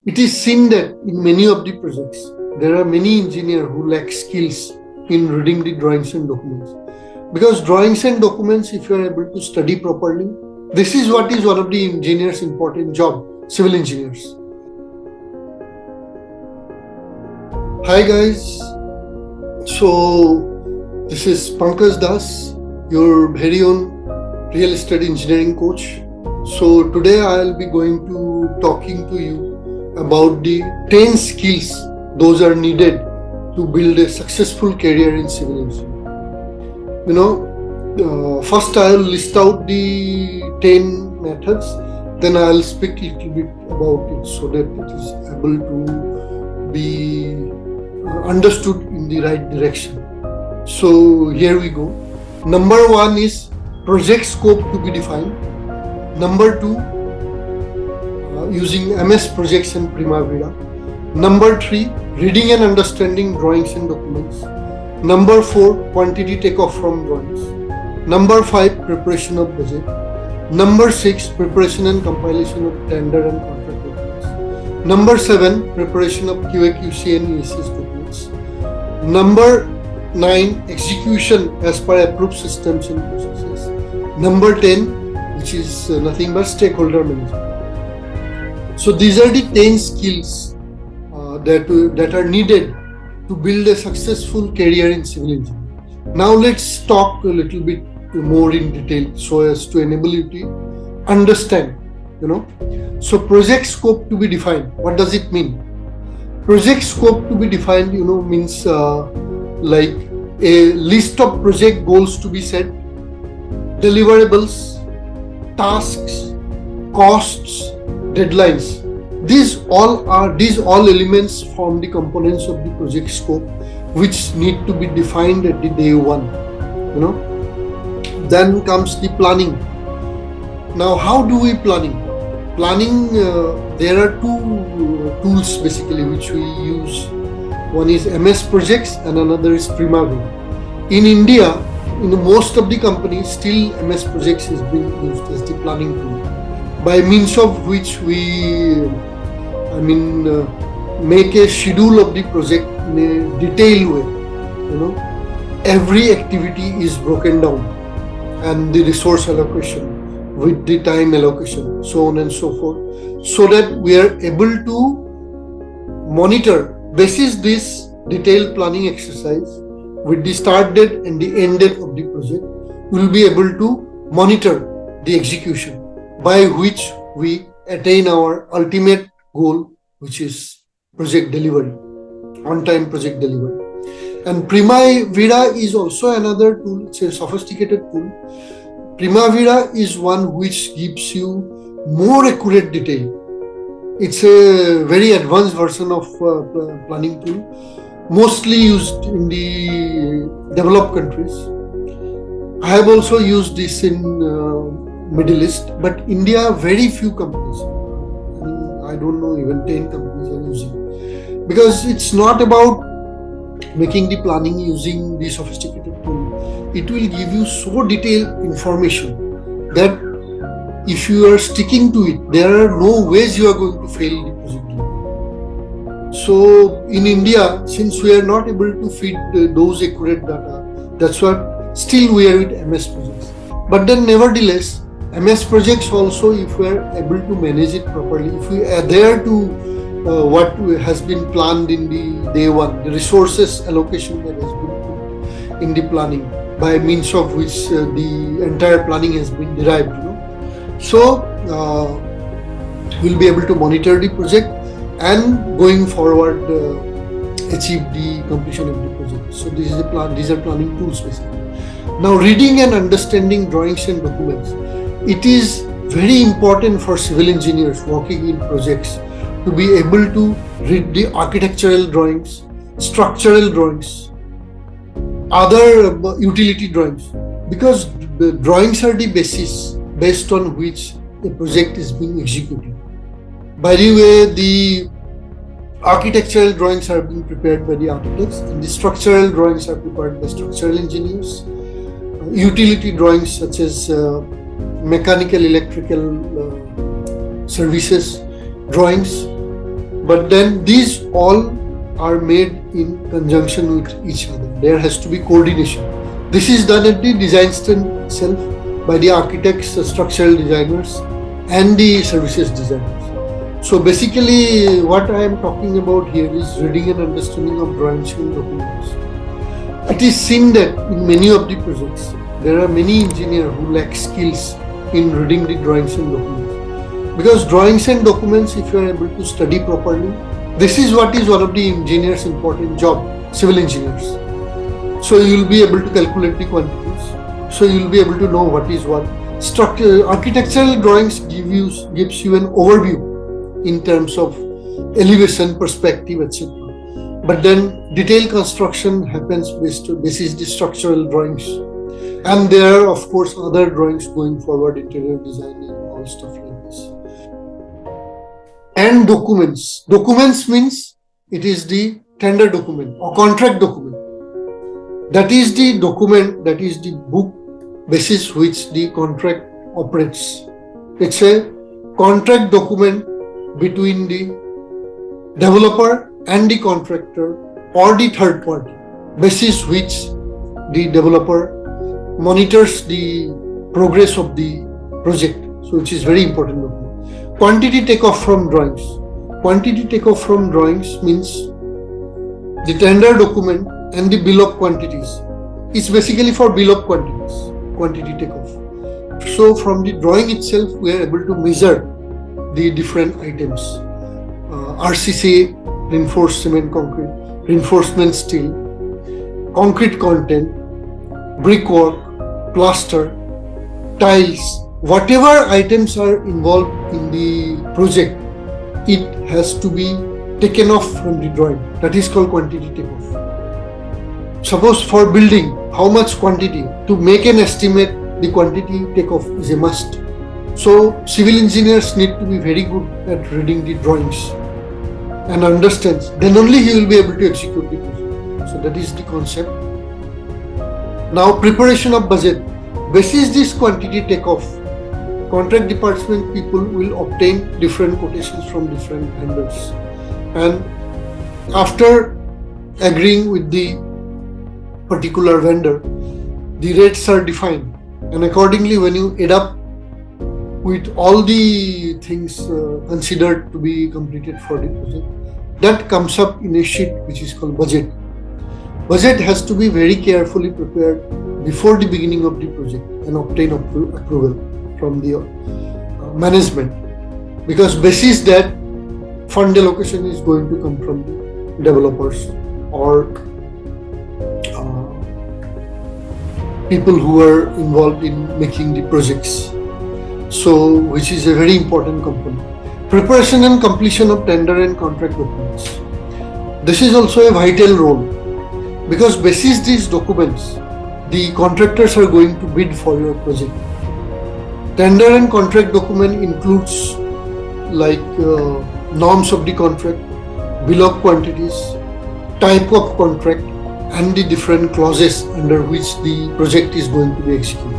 It is seen that in many of the projects, there are many engineers who lack skills in reading the drawings and documents. Because drawings and documents, if you are able to study properly, this is what is one of the engineers' important job, civil engineers. Hi guys, so this is Pankaj Das, your very own real estate engineering coach. So today I'll be going to talking to you about the 10 skills those are needed to build a successful career in civil engineering. First I'll list out the 10 methods, then I'll speak a little bit about it so that it is able to be understood in the right direction. So here we go. Number 1 is project scope to be defined. Number 2, using MS projects and Primavera. Number 3, reading and understanding drawings and documents. Number 4, quantity takeoff from drawings. Number 5, preparation of budget. Number 6, preparation and compilation of tender and contract documents. Number 7, preparation of QA/QC and ESS documents. Number 9, execution as per approved systems and processes. Number 10, which is nothing but stakeholder management. So these are the 10 skills that are needed to build a successful career in civil engineering. Now let's talk a little bit more in detail so as to enable you to understand. So project scope to be defined. What does it mean? Project scope to be defined, means like a list of project goals to be set, deliverables, tasks, costs, deadlines. These all elements form the components of the project scope, which need to be defined at the day one. Then comes the planning. Now, how do we planning? Planning, there are two tools basically which we use. One is MS projects and another is Primavera. In India, in most of the companies, still MS projects is being used as the planning tool, by means of which we make a schedule of the project in a detailed way. Every activity is broken down, and the resource allocation with the time allocation, so on and so forth, so that we are able to monitor. Basis this detailed planning exercise with the start date and the end date of the project, we will be able to monitor the execution, by which we attain our ultimate goal, which is project delivery, on-time project delivery. And Primavera is also another tool. It's a sophisticated tool. Primavera is one which gives you more accurate detail. It's a very advanced version of planning tool, mostly used in the developed countries. I have also used this in Middle East, but India, very few companies. I don't know, even 10 companies are using. Because it's not about making the planning using the sophisticated tool. It will give you so detailed information that if you are sticking to it, there are no ways you are going to fail the project delivery. So in India, since we are not able to feed those accurate data, that's what still we are with MS projects. But then nevertheless, MS projects also, if we are able to manage it properly, if we adhere to what has been planned in the day one, the resources allocation that has been put in the planning, by means of which the entire planning has been derived. So we'll be able to monitor the project and going forward achieve the completion of the project. So this is a plan. These are planning tools basically. Now, reading and understanding drawings and documents. It is very important for civil engineers working in projects to be able to read the architectural drawings, structural drawings, other utility drawings, because the drawings are the basis based on which a project is being executed. By the way, the architectural drawings are being prepared by the architects, and the structural drawings are prepared by structural engineers. Utility drawings such as mechanical, electrical services drawings But then these all are made in conjunction with each other. There has to be coordination. This is done at the design stage itself by the architects, the structural designers, and the services designers. So basically what I am talking about here is reading and understanding of drawings and documents. It is seen that in many of the projects, there are many engineers who lack skills in reading the drawings and documents. Because drawings and documents, if you are able to study properly, this is what is one of the engineers' important job, civil engineers. So you will be able to calculate the quantities. So you will be able to know what is what. Architectural drawings gives you an overview in terms of elevation, perspective, etc. But then detailed construction happens based on the structural drawings. And there are, of course, other drawings going forward, interior design and all stuff like this. And documents. Documents means it is the tender document or contract document. That is the document, that is the book basis which the contract operates. It's a contract document between the developer and the contractor or the third party, basis which the developer monitors the progress of the project. So it is very important document. Quantity takeoff from drawings. Quantity takeoff from drawings means the tender document and the bill of quantities. It's basically for bill of quantities, quantity takeoff. So from the drawing itself, we are able to measure the different items. RCC, reinforced cement concrete, reinforcement steel, concrete content, brickwork, plaster, tiles, whatever items are involved in the project, it has to be taken off from the drawing. That is called quantity takeoff. Suppose for building, how much quantity? To make an estimate, the quantity takeoff is a must. So civil engineers need to be very good at reading the drawings and understands. Then only he will be able to execute the project. So that is the concept. Now preparation of budget. Basis this quantity takeoff, contract department people will obtain different quotations from different vendors. And after agreeing with the particular vendor, the rates are defined. And accordingly, when you add up with all the things considered to be completed for the project, that comes up in a sheet which is called budget. Budget has to be very carefully prepared before the beginning of the project and obtain approval from the management, because basis that fund allocation is going to come from the developers or people who are involved in making the projects. So, which is a very important component. Preparation and completion of tender and contract documents. This is also a vital role, because basis these documents, the contractors are going to bid for your project. Tender and contract document includes like norms of the contract, bill of quantities, type of contract, and the different clauses under which the project is going to be executed.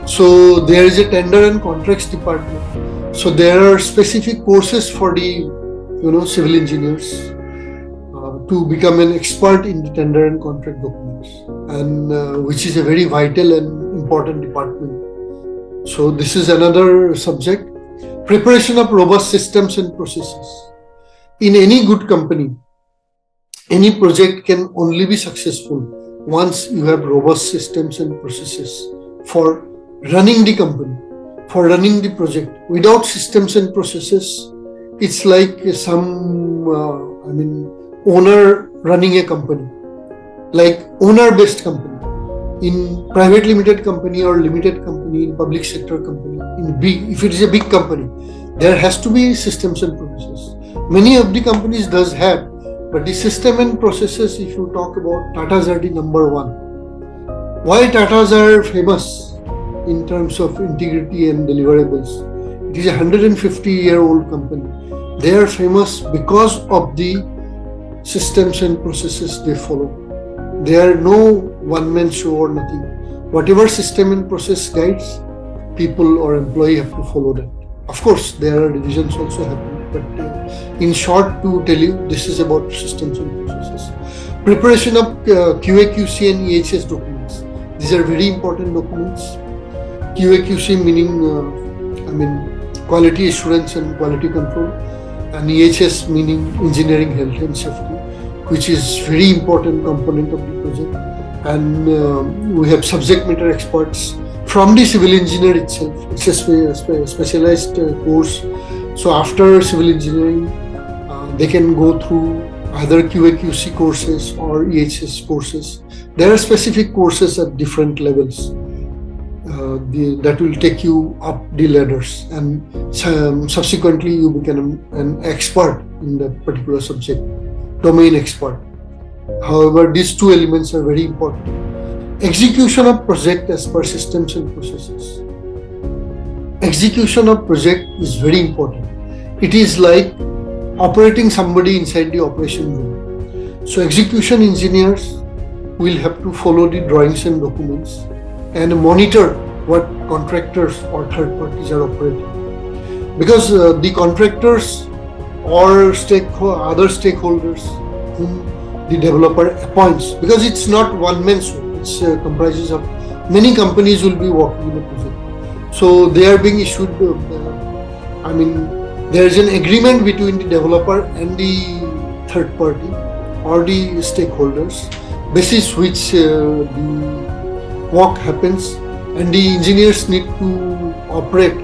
So there is a tender and contracts department. So there are specific courses for the civil engineers to become an expert in the tender and contract documents, and which is a very vital and important department. So this is another subject. Preparation of robust systems and processes. In any good company, any project can only be successful once you have robust systems and processes for running the company, for running the project. Without systems and processes, it's like some owner running a company, like owner-based company. In private limited company or limited company, in public sector company, if it is a big company, there has to be systems and processes. Many of the companies does have, but the system and processes, if you talk about, Tatas are the number one. Why Tatas are famous in terms of integrity and deliverables? It is a 150-year-old company. They are famous because of the systems and processes they follow. There are no one-man show or nothing. Whatever system and process guides, people or employee have to follow that. Of course, there are revisions also happening, but In short, to tell you, this is about systems and processes. Preparation of QA/QC and EHS documents. These are very important documents. QA/QC meaning, quality assurance and quality control, and EHS meaning engineering health and safety, which is very important component of the project. And we have subject matter experts from the civil engineer itself. It's a specialized course. So after civil engineering, they can go through either QA/QC courses or EHS courses. There are specific courses at different levels that will take you up the ladders, and subsequently you become an expert in that particular subject, domain expert. However, these two elements are very important. Execution of project as per systems and processes. Execution of project is very important. It is like operating somebody inside the operation room. So execution engineers will have to follow the drawings and documents and monitor what contractors or third parties are operating. Because the contractors or other stakeholders whom the developer appoints, because it's not one man's show, it's comprises of many companies will be working in a project. So they are being issued, there is an agreement between the developer and the third party or the stakeholders, basis which the work happens, and the engineers need to operate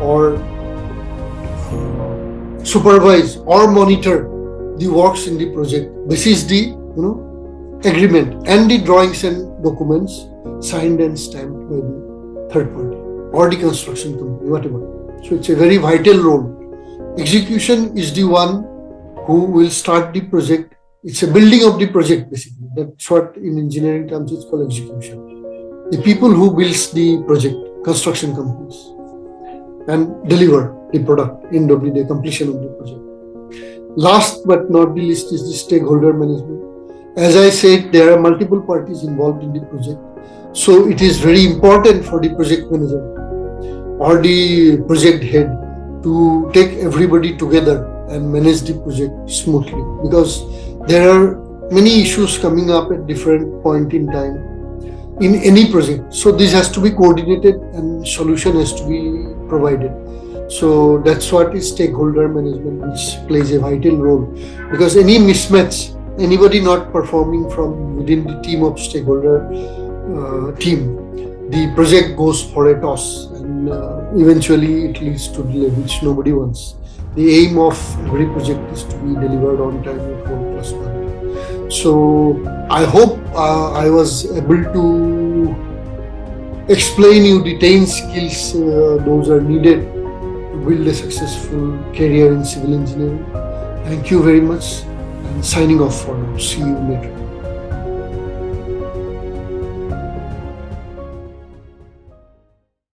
or supervise or monitor the works in the project. This is the agreement and the drawings and documents signed and stamped by the third party or the construction company, whatever. So it's a very vital role. Execution is the one who will start the project. It's a building of the project basically. That's what in engineering terms it's called execution. The people who builds the project, construction companies, and deliver the product, end of the day, completion of the project. Last but not the least is the stakeholder management. As I said, there are multiple parties involved in the project. So it is very important for the project manager or the project head to take everybody together and manage the project smoothly, because there are many issues coming up at different point in time in any project. So this has to be coordinated and solution has to be provided. So that's what is stakeholder management, which plays a vital role, because any mismatch, anybody not performing from within the team of stakeholder team, the project goes for a toss, and eventually it leads to delay, which nobody wants. The aim of every project is to be delivered on time with world-class quality. So I hope I was able to explain you the 10 skills those are needed to build a successful career in civil engineering. Thank you very much, and signing off for now. See you later.